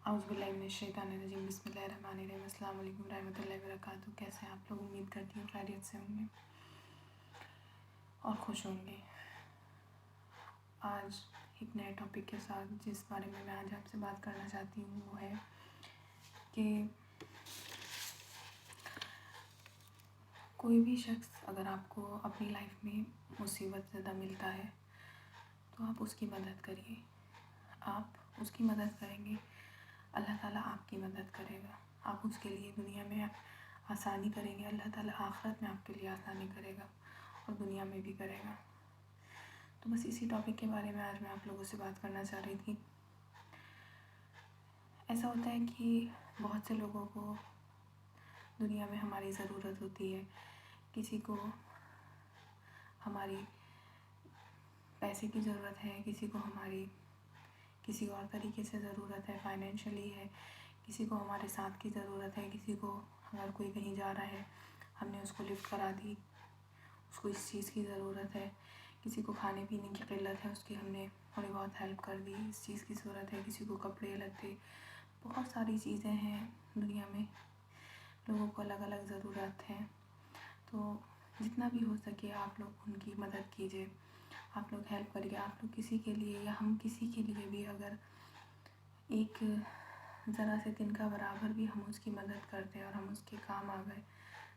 اعوذ باللہ من الشیطان الرجیم بسم اللہ الرحمن الرحیم السلام علیکم رحمۃ اللہ وبرکاتہ۔ کیسے ہیں آپ لوگ؟ امید کرتی ہوں خیریت سے ہوں گے اور خوش ہوں گے۔ آج ایک نئے ٹاپک کے ساتھ جس بارے میں آج آپ سے بات کرنا چاہتی ہوں وہ ہے کہ کوئی بھی شخص اگر آپ کو اپنی لائف میں مصیبت زدہ ملتا ہے تو آپ اس کی مدد کریے۔ آپ اس کی مدد کریں گے، اللہ تعالیٰ آپ کی مدد کرے گا۔ آپ اس کے لیے دنیا میں آسانی کریں گے، اللہ تعالیٰ آخرت میں آپ کے لیے آسانی کرے گا اور دنیا میں بھی کرے گا۔ تو بس اسی ٹاپک کے بارے میں آج میں آپ لوگوں سے بات کرنا چاہ رہی تھی۔ ایسا ہوتا ہے کہ بہت سے لوگوں کو دنیا میں ہماری ضرورت ہوتی ہے، کسی کو ہماری پیسے کی ضرورت ہے، کسی کو ہماری کسی اور طریقے سے ضرورت ہے، فائنینشلی ہے، کسی کو ہمارے ساتھ کی ضرورت ہے، کسی کو اگر کوئی کہیں جا رہا ہے ہم نے اس کو لفٹ کرا دی، اس کو اس چیز کی ضرورت ہے، کسی کو کھانے پینے کی قلت ہے، اس کی ہم نے تھوڑی بہت ہیلپ کر دی، اس چیز کی ضرورت ہے، کسی کو کپڑے لتے، بہت ساری چیزیں ہیں دنیا میں، لوگوں کو الگ الگ ضرورت ہے۔ تو جتنا بھی ہو سکے آپ لوگ ان کی مدد کیجیے، آپ لوگ ہیلپ کریے۔ آپ لوگ کسی کے لیے یا ہم کسی کے لیے بھی اگر ایک ذرا سے تنکا برابر بھی ہم اس کی مدد کرتے اور ہم اس کے کام آ گئے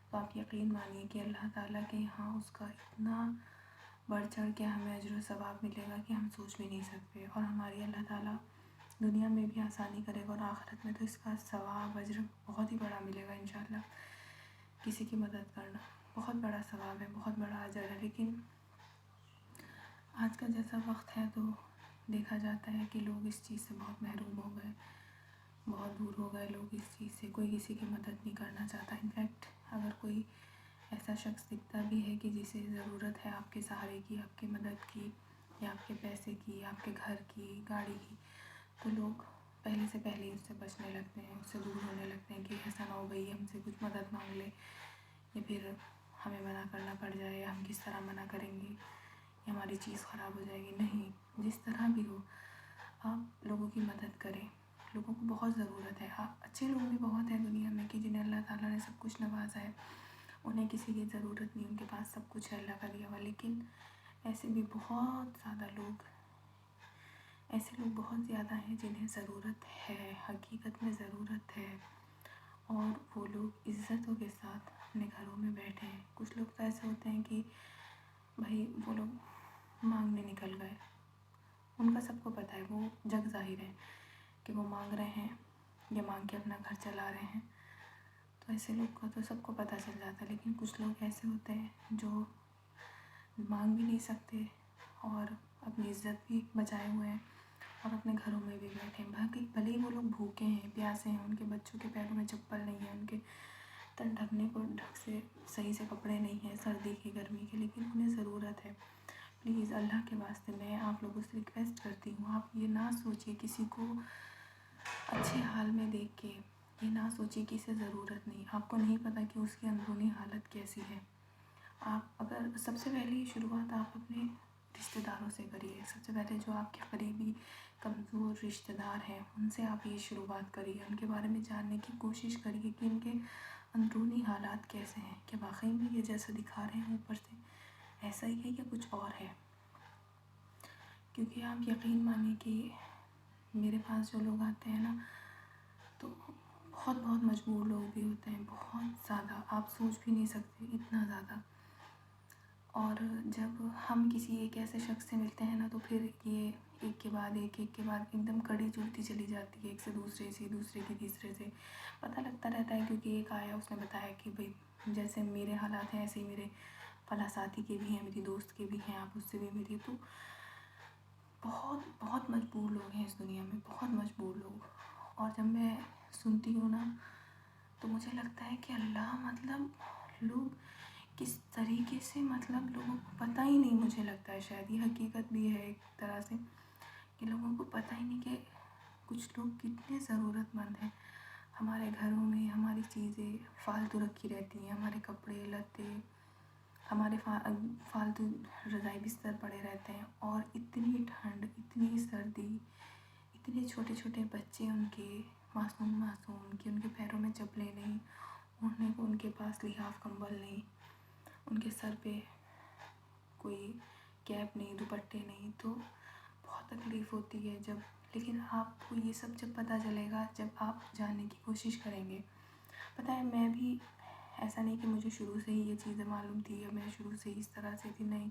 تو آپ یقین مانیے کہ اللہ تعالیٰ کے یہاں اس کا اتنا بڑھ چڑھ کے ہمیں اجر و ثواب ملے گا کہ ہم سوچ بھی نہیں سکتے، اور ہماری اللہ تعالیٰ دنیا میں بھی آسانی کرے گا اور آخرت میں تو اس کا ثواب اجر بہت ہی بڑا ملے گا انشاءاللہ۔ کسی کی مدد کرنا بہت بڑا ثواب ہے، بہت بڑا اجر ہے، لیکن آج کا جیسا وقت ہے تو دیکھا جاتا ہے کہ لوگ اس چیز سے بہت محروم ہو گئے، بہت دور ہو گئے لوگ اس چیز سے، کوئی کسی کی مدد نہیں کرنا چاہتا۔ انفیکٹ اگر کوئی ایسا شخص دکھتا بھی ہے کہ جسے ضرورت ہے آپ کے سہارے کی، آپ کی مدد کی، یا آپ کے پیسے کی، آپ کے گھر کی، گاڑی کی، تو لوگ پہلے سے پہلے اس سے بچنے لگتے ہیں، اس سے دور ہونے لگتے ہیں کہ ایسا نہ ہو گئی ہم سے کچھ مدد مانگ لے یا پھر ہمیں منع کرنا پڑ جائے، یا ہم کس طرح منع کریں گے یا ہماری چیز خراب ہو جائے گی۔ نہیں، جس طرح بھی ہو آپ لوگوں کی مدد کریں، لوگوں کو بہت ضرورت ہے۔ اچھے لوگ بھی بہت ہیں دنیا میں کہ جنہیں اللہ تعالیٰ نے سب کچھ نوازا ہے، انہیں کسی کی ضرورت نہیں، ان کے پاس سب کچھ ہے اللہ کا دیا ہوا، لیکن ایسے بھی بہت زیادہ ہیں جنہیں ضرورت ہے، حقیقت میں ضرورت ہے، اور وہ لوگ عزتوں کے ساتھ اپنے گھروں میں بیٹھے ہیں۔ کچھ لوگ تو ایسے ہوتے ہیں کہ بھائی وہ لوگ مانگنے نکل گئے، ان کا سب کو پتہ ہے، وہ جگ ظاہر ہے کہ وہ مانگ رہے ہیں یا مانگ کے اپنا گھر چلا رہے ہیں، تو ایسے لوگ کا تو سب کو پتہ چل جاتا ہے۔ لیکن کچھ لوگ ایسے ہوتے ہیں جو مانگ بھی نہیں سکتے اور اپنی عزت بھی بچائے ہوئے ہیں اور اپنے گھروں میں بھی بیٹھے ہیں، بھلے ہی وہ لوگ بھوکے ہیں، پیاسے ہیں، ان کے بچوں کے پیروں میں چپل نہیں ہے، ان کے تن ڈھکنے کو صحیح سے کپڑے نہیں ہیں سردی کے گرمی کے، لیکن انہیں ضرورت ہے۔ پلیز اللہ کے واسطے میں آپ لوگوں سے ریکویسٹ کرتی ہوں، آپ یہ نہ سوچیے کسی کو اچھے حال میں دیکھ کے، یہ نہ سوچیے کہ اسے ضرورت نہیں، آپ کو نہیں پتہ کہ اس کی اندرونی حالت کیسی ہے۔ آپ اگر سب سے پہلی شروعات آپ اپنے رشتہ داروں سے کریے، سب سے پہلے جو آپ کے قریبی کمزور رشتہ دار ہیں ان سے آپ یہ شروعات کریے، ان کے بارے میں جاننے کی کوشش کریے کہ ان کے اندرونی حالات کیسے ہیں، کہ واقعی میں یہ جیسا دکھا رہے ہیں اوپر سے ایسا ہی ہے یا کچھ اور ہے۔ کیونکہ آپ یقین مانیں کہ میرے پاس جو لوگ آتے ہیں نا تو بہت مجبور لوگ بھی ہوتے ہیں، بہت زیادہ، آپ سوچ بھی نہیں سکتے اتنا زیادہ۔ اور جب ہم کسی ایک ایسے شخص سے ملتے ہیں نا تو پھر یہ ایک کے بعد ایک ایک دم کڑی جڑتی چلی جاتی ہے، ایک سے دوسرے سے، دوسرے کی تیسرے سے، پتہ لگتا رہتا ہے، کیونکہ ایک آیا اس نے بتایا کہ بھئی جیسے میرے حالات ہیں ایسے ہی میرے فلاں ساتھی کے بھی ہیں، میری دوست کے بھی ہیں، آپ اس سے بھی ملیے۔ تو بہت مجبور لوگ ہیں اس دنیا میں، بہت مجبور لوگ، اور جب میں سنتی ہوں نا تو مجھے لگتا ہے کہ اللہ، مطلب لوگ کس طریقے سے، مطلب لوگوں کو پتہ ہی نہیں، مجھے لگتا ہے شاید یہ حقیقت بھی ہے ایک طرح سے کہ لوگوں کو پتہ ہی نہیں کہ کچھ لوگ کتنے ضرورت مند ہیں۔ ہمارے گھروں میں ہماری چیزیں فالتو رکھی رہتی ہیں، ہمارے کپڑے لتے ہمارے فالتو رضائی بستر پڑے رہتے ہیں، اور اتنی ٹھنڈ، اتنی سردی، اتنے چھوٹے چھوٹے بچے ان کے معصوم کہ ان کے پیروں میں چپلیں نہیں، اوڑھنے کو ان کے پاس لحاف کمبل نہیں، ان کے سر پہ کوئی کیپ نہیں، دوپٹے نہیں، تو بہت تکلیف ہوتی ہے جب. لیکن آپ کو یہ سب جب پتہ چلے گا، جب آپ جاننے کی کوشش کریں گے. پتہ ہے میں بھی ایسا نہیں کہ مجھے شروع سے ہی یہ چیزیں معلوم تھی یا میں شروع سے ہی اس طرح سے تھی، نہیں،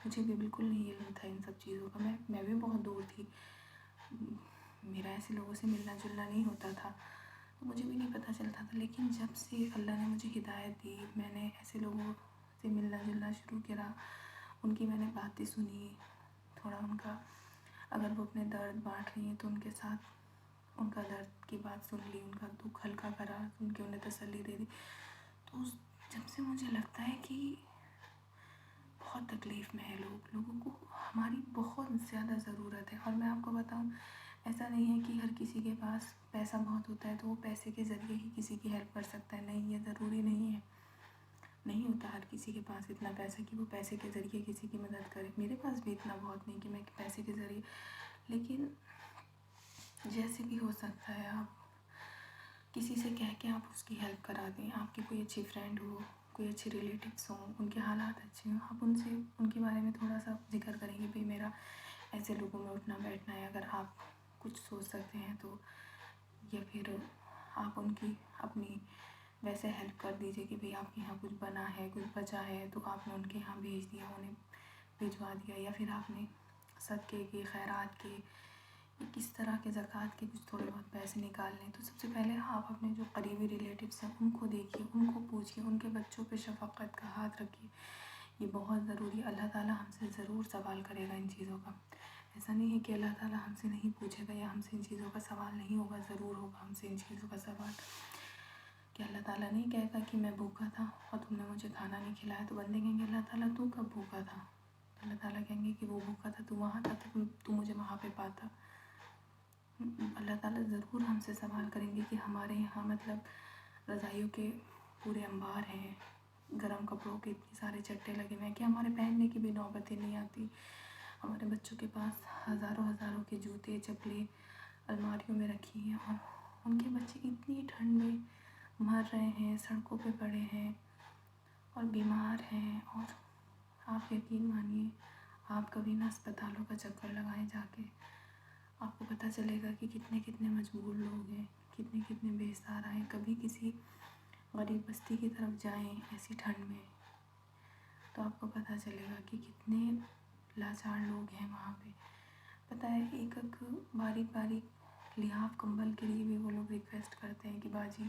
مجھے بھی بالکل نہیں علم تھا ان سب چیزوں کا. میں بھی بہت دور تھی، میرا ایسے لوگوں سے ملنا جلنا نہیں ہوتا تھا، تو مجھے بھی نہیں پتہ چلتا تھا. لیکن جب سے اللہ نے مجھے ہدایت دی، میں نے ایسے لوگوں سے ملنا جلنا شروع کرا، ان کی میں نے باتیں سنی، تھوڑا ان کا اگر وہ اپنے درد بانٹ رہی ہیں تو ان کے ساتھ ان کا درد کی بات سن لی، ان کا دکھ ہلکا کرا، سن کے انہیں تسلی دے دی. تو جب سے مجھے لگتا ہے کہ بہت تکلیف میں ہے لوگوں کو ہماری بہت زیادہ ضرورت ہے. اور میں آپ کو بتاؤں، ایسا نہیں ہے کہ ہر کسی کے پاس پیسہ بہت ہوتا ہے تو وہ پیسے کے ذریعے ہی کسی کی ہیلپ کر سکتا ہے. نہیں، یہ ضروری نہیں ہے. نہیں ہوتا ہر کسی کے پاس اتنا پیسہ کہ وہ پیسے کے ذریعے کسی کی مدد کرے. میرے پاس بھی اتنا بہت نہیں کہ میں پیسے کے ذریعے، لیکن جیسے بھی ہو سکتا ہے آپ کسی سے کہہ کے آپ اس کی ہیلپ کرا دیں. آپ کی کوئی اچھی فرینڈ ہو، کوئی اچھے ریلیٹیوس ہوں، ان کے حالات اچھے ہوں، آپ ان سے ان کے بارے میں تھوڑا سا ذکر کریں گے، بھئی میرا ایسے لوگوں میں اٹھنا بیٹھنا ہے، اگر آپ کچھ سوچ سکتے ہیں تو. یا پھر آپ ان کی اپنی ویسے ہیلپ کر دیجئے کہ بھئی آپ کے یہاں کچھ بنا ہے، کچھ بچا ہے تو آپ نے ان کے یہاں بھیج دیا، انہیں بھجوا دیا. یا پھر آپ نے صدقے کے، خیرات کے، کس طرح کے زکوٰۃ کے کچھ تھوڑے بہت پیسے نکال لیں. تو سب سے پہلے آپ اپنے جو قریبی ریلیٹیوس ہیں ان کو دیکھیے، ان کو پوچھیے، ان کے بچوں پہ شفقت کا ہاتھ رکھیے. یہ بہت ضروری ہے. اللہ تعالیٰ ہم سے ضرور سوال کرے گا ان چیزوں کا. ایسا نہیں ہے کہ اللہ تعالیٰ ہم سے نہیں پوچھے گا یا ہم سے ان چیزوں کا سوال نہیں ہوگا، ضرور ہوگا ہم سے ان چیزوں کا سوال. کہ اللہ تعالیٰ نہیں کہتا کہ میں بھوکا تھا اور تم نے مجھے کھانا نہیں کھلایا، تو بندے کہیں گے اللہ تعالیٰ تو کب بھوکا تھا؟ اللہ تعالیٰ کہیں گے کہ وہ بھوکا تھا، تو وہاں تھا، تو مجھے وہاں پہ پاتا. اللہ تعالیٰ ضرور ہم سے سوال کریں گے کہ ہمارے یہاں مطلب رضائیوں کے پورے انبار ہیں، گرم کپڑوں کے اتنے سارے چٹے لگے ہوئے ہیں کہ ہمارے پہننے کی بھی نوبتیں نہیں آتی. ہمارے بچوں کے پاس ہزاروں کے جوتے چپلیں الماریوں میں رکھی ہیں، اور ان کے بچے اتنی ٹھنڈ میں مر رہے ہیں، سڑکوں پہ پڑے ہیں اور بیمار ہیں. اور آپ یقین مانیے، آپ کبھی نہ اسپتالوں کا چکر لگائیں جا کے، آپ کو پتہ چلے گا کہ کتنے مجبور لوگ ہیں، کتنے بے سہارا ہیں. کبھی کسی غریب بستی کی طرف جائیں ایسی ٹھنڈ میں تو آپ کو پتہ چلے گا کہ کتنے لاچار لوگ ہیں وہاں پہ. پتہ ہے ایک باریک لحاف کمبل کے لیے بھی وہ لوگ ریکویسٹ کرتے ہیں کہ باجی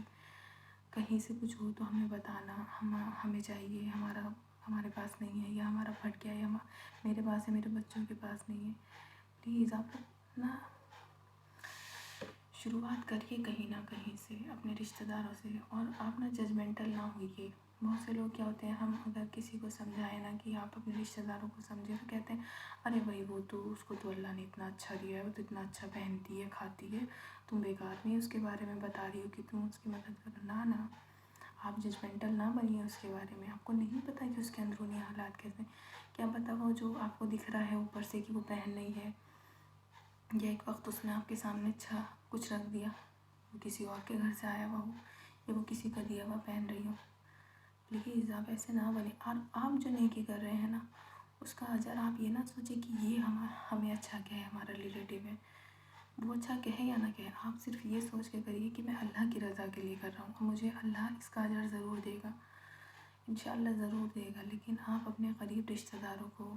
کہیں سے کچھ ہو تو ہمیں بتانا، ہمیں چاہیے، ہمارے پاس نہیں ہے، یا ہمارا پھٹ گیا، یا میرے پاس ہے، میرے بچوں کے پاس نہیں ہے. پلیز آپ نا شروعات کریے کہیں نہ کہیں سے، اپنے رشتہ داروں سے. اور آپ نا ججمنٹل نہ ہوئیے. بہت سے لوگ کیا ہوتے ہیں، ہم اگر کسی کو سمجھائیں نا کہ آپ اپنے رشتہ داروں کو سمجھیں تو کہتے ہیں ارے بھائی وہ تو اس کو تو اللہ نے اتنا اچھا دیا ہے، وہ تو اتنا اچھا پہنتی ہے، کھاتی ہے، تم بیکار میں اس کے بارے میں بتا رہی ہو کہ تم اس کی مدد کرو. نا آپ ججمنٹل نہ بنیے اس کے بارے میں. آپ کو نہیں پتہ کہ اس کے اندرونی حالات کیسے ہیں. کیا پتہ وہ جو آپ کو دکھ رہا ہے اوپر سے کہ وہ پہن رہی ہے، یا ایک وقت اس نے آپ کے سامنے اچھا کچھ رکھ دیا، وہ کسی اور کے گھر سے آیا ہوا ہو، یا وہ کسی کا دیا ہوا پہن رہی ہو. پلیز آپ ایسے نہ بنیں. اور آپ جو نیکی کر رہے ہیں نا اس کا اجر آپ یہ نہ سوچیں کہ یہ ہمیں اچھا کہے، ہمارا ریلیٹیو ہے، وہ اچھا کہے یا نہ کہے. آپ صرف یہ سوچ کے کریے کہ میں اللہ کی رضا کے لیے کر رہا ہوں اور مجھے اللہ اس کا اجر ضرور دے گا، انشاءاللہ ضرور دے گا. لیکن آپ اپنے قریب رشتہ داروں کو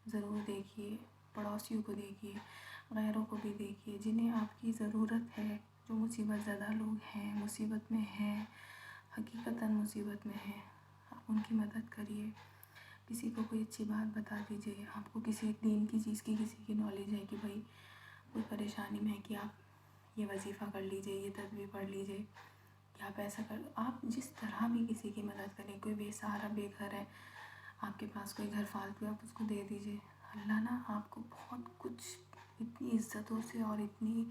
ضرور دیکھیے، پڑوسیوں کو دیکھیے، غیروں کو بھی دیکھیے جنہیں آپ کی ضرورت ہے، جو مصیبت زدہ لوگ ہیں، مصیبت میں ہیں، حقیقتاً مصیبت میں ہیں. آپ ان کی مدد کریے. کسی کو کوئی اچھی بات بتا دیجیے. آپ کو کسی دین کی چیز کی کسی کی نالج ہے کہ بھائی کوئی پریشانی میں ہے کہ آپ یہ وظیفہ کر لیجیے، یہ تسبیح پڑھ لیجیے، کہ آپ ایسا کر، آپ جس طرح بھی کسی کی مدد کریں. کوئی بے سہارا بے گھر ہے، آپ کے پاس کوئی گھر فالتو ہے، آپ اس کو دے دیجیے. اللہ نا آپ کو بہت کچھ اتنی عزتوں سے اور اتنی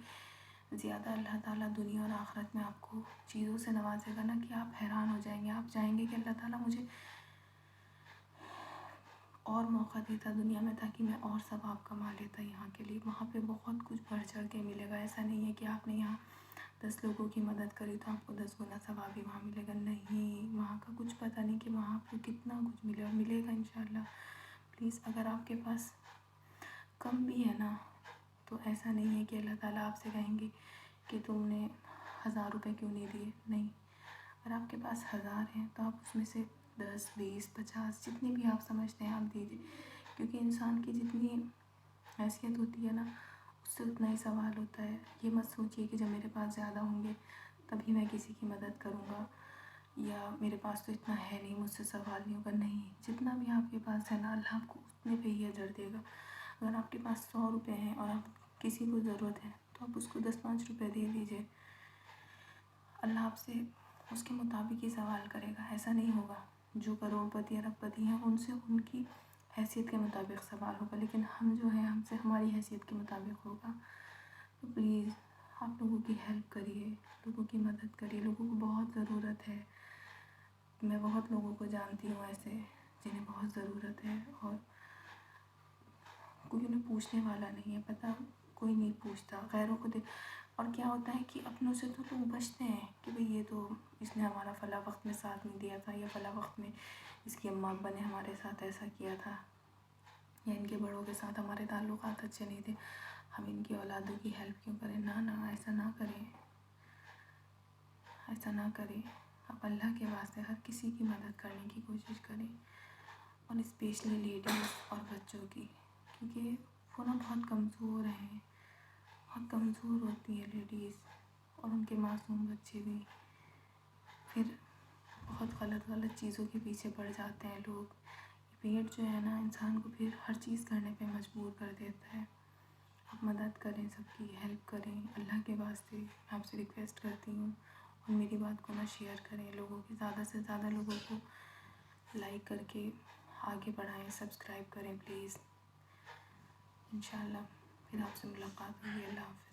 زیادہ اللہ تعالیٰ دنیا اور آخرت میں آپ کو چیزوں سے نوازے گا نا کہ آپ حیران ہو جائیں گے. آپ چاہیں گے کہ اللہ تعالیٰ مجھے اور موقع دیتا دنیا میں تاکہ میں اور ثواب کما لیتا یہاں کے لیے. وہاں پہ بہت کچھ بڑھ چڑھ کے ملے گا. ایسا نہیں ہے کہ آپ نے یہاں 10 لوگوں کی مدد کری تو آپ کو 10 گنا ثواب ہی وہاں ملے گا. نہیں، وہاں کا کچھ پتہ نہیں کہ وہاں آپ کو کتنا کچھ ملے اور ملے گا انشاءاللہ. پلیز اگر آپ کے پاس کم بھی ہے نا تو ایسا نہیں ہے کہ اللہ تعالیٰ آپ سے کہیں گے کہ تم نے 1000 روپے کیوں نہیں دیے. نہیں، اگر آپ کے پاس 1000 ہیں تو آپ اس میں سے 10 20 50 جتنی بھی آپ سمجھتے ہیں آپ دیجیے. کیونکہ انسان کی جتنی حیثیت ہوتی ہے نا اس سے اتنا ہی سوال ہوتا ہے. یہ مت سوچیے کہ جب میرے پاس زیادہ ہوں گے تبھی میں کسی کی مدد کروں گا، یا میرے پاس تو اتنا ہے نہیں مجھ سے سوال نہیں ہوگا. نہیں، جتنا بھی آپ کے پاس ہے نا اللہ آپ کو اتنے پہ ہی اجر دے گا. اگر آپ کے پاس 100 روپے ہیں اور آپ کسی کو ضرورت ہے تو آپ اس کو 10 5 روپے دے دیجیے. اللہ آپ سے اس کے مطابق ہی سوال کرے گا. ایسا نہیں ہوگا جو کروڑ پتی ارب پتی ہیں ان سے ان کی حیثیت کے مطابق سوال ہوگا، لیکن ہم جو ہیں ہم سے ہماری حیثیت کے مطابق ہوگا. تو پلیز آپ لوگوں کی ہیلپ کریے، لوگوں کی مدد کریے. لوگوں کو بہت ضرورت ہے. میں بہت لوگوں کو جانتی ہوں ایسے جنہیں بہت ضرورت ہے اور کوئی انہیں پوچھنے والا نہیں ہے. پتہ کوئی نہیں پوچھتا غیروں کو اور کیا ہوتا ہے کہ اپنوں سے تو لوگ بچتے ہیں کہ بھئی یہ تو اس نے ہمارا فلاں وقت میں ساتھ نہیں دیا تھا، یا فلاں وقت میں اس کی اماں ابا نے ہمارے ساتھ ایسا کیا تھا، یا ان کے بڑوں کے ساتھ ہمارے تعلقات اچھے نہیں تھے، ہم ان کی اولادوں کی ہیلپ کیوں کریں. نہ ایسا نہ کریں، ایسا نہ کریں. آپ اللہ کے واسطے ہر کسی کی مدد کرنے کی کوشش کریں، اور اسپیشلی لیڈیز اور بچوں کی، کیونکہ وہ نا بہت کمزور ہیں، بہت کمزور ہوتی ہیں لیڈیز اور ان کے معصوم بچے بھی. پھر بہت غلط چیزوں کے پیچھے پڑ جاتے ہیں لوگ. پیٹ جو ہے نا انسان کو پھر ہر چیز کرنے پہ مجبور کر دیتا ہے. آپ مدد کریں، سب کی ہیلپ کریں اللہ کے واسطے. میں آپ سے ریکویسٹ کرتی ہوں، اور میری بات کو نہ شیئر کریں لوگوں کی، زیادہ سے زیادہ لوگوں کو لائک کر کے آگے بڑھائیں، سبسکرائب کریں پلیز. انشاءاللہ پھر آپ سے ملاقات ہوگی. اللہ حافظ.